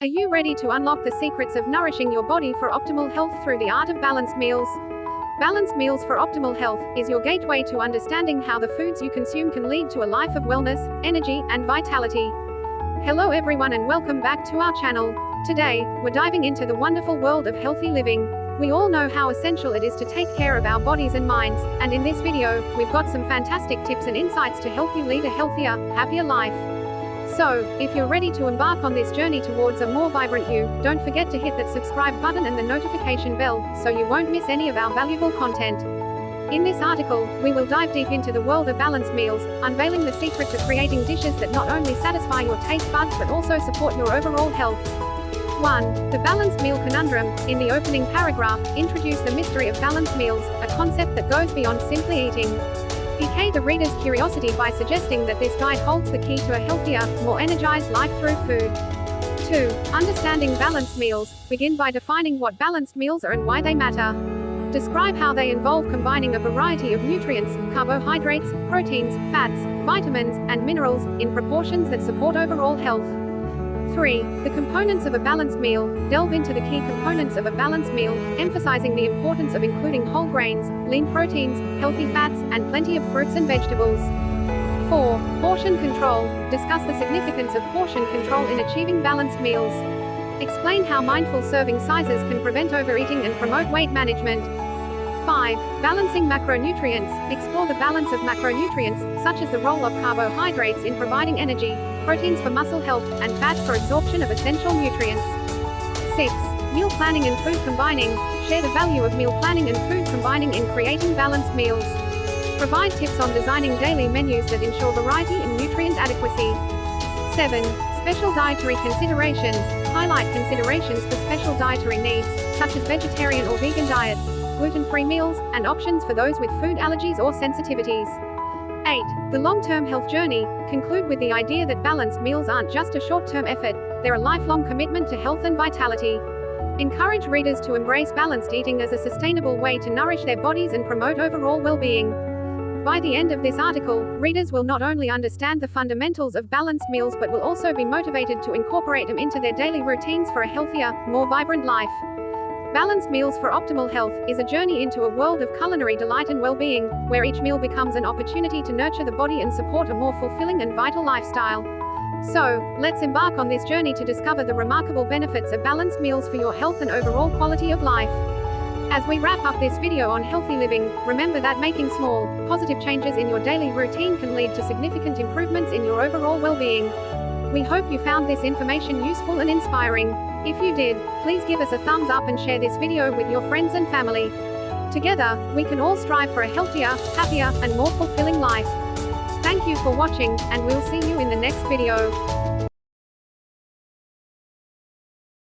Are you ready to unlock the secrets of nourishing your body for optimal health through the art of balanced meals? Balanced Meals for Optimal Health is your gateway to understanding how the foods you consume can lead to a life of wellness, energy, and vitality. Hello everyone and welcome back to our channel. Today, we're diving into the wonderful world of healthy living. We all know how essential it is to take care of our bodies and minds, and in this video, we've got some fantastic tips and insights to help you lead a healthier, happier life. So, if you're ready to embark on this journey towards a more vibrant you, don't forget to hit that subscribe button and the notification bell, so you won't miss any of our valuable content. In this article, we will dive deep into the world of balanced meals, unveiling the secrets of creating dishes that not only satisfy your taste buds but also support your overall health. 1. The balanced meal conundrum. In the opening paragraph, introduce the mystery of balanced meals, a concept that goes beyond simply eating. Pique the reader's curiosity by suggesting that this guide holds the key to a healthier, more energized life through food. 2. Understanding balanced meals. Begin by defining what balanced meals are and why they matter. Describe how they involve combining a variety of nutrients, carbohydrates, proteins, fats, vitamins, and minerals, in proportions that support overall health. 3. The components of a balanced meal. Delve into the key components of a balanced meal, emphasizing the importance of including whole grains, lean proteins, healthy fats, and plenty of fruits and vegetables. 4. Portion control. Discuss the significance of portion control in achieving balanced meals. Explain how mindful serving sizes can prevent overeating and promote weight management. 5. Balancing macronutrients. Explore the balance of macronutrients, such as the role of carbohydrates in providing energy, proteins for muscle health, and fats for absorption of essential nutrients. 6. Meal planning and food combining. Share the value of meal planning and food combining in creating balanced meals. Provide tips on designing daily menus that ensure variety and nutrient adequacy. 7. Special dietary considerations. Highlight considerations for special dietary needs, such as vegetarian or vegan diets, gluten-free meals, and options for those with food allergies or sensitivities. 8. The long-term health journey. Conclude with the idea that balanced meals aren't just a short-term effort, they're a lifelong commitment to health and vitality. Encourage readers to embrace balanced eating as a sustainable way to nourish their bodies and promote overall well-being. By the end of this article, readers will not only understand the fundamentals of balanced meals but will also be motivated to incorporate them into their daily routines for a healthier, more vibrant life. Balanced Meals for Optimal Health is a journey into a world of culinary delight and well-being, where each meal becomes an opportunity to nurture the body and support a more fulfilling and vital lifestyle. So, let's embark on this journey to discover the remarkable benefits of balanced meals for your health and overall quality of life. As we wrap up this video on healthy living, remember that making small, positive changes in your daily routine can lead to significant improvements in your overall well-being. We hope you found this information useful and inspiring. If you did, please give us a thumbs up and share this video with your friends and family. Together, we can all strive for a healthier, happier, and more fulfilling life. Thank you for watching, and we'll see you in the next video.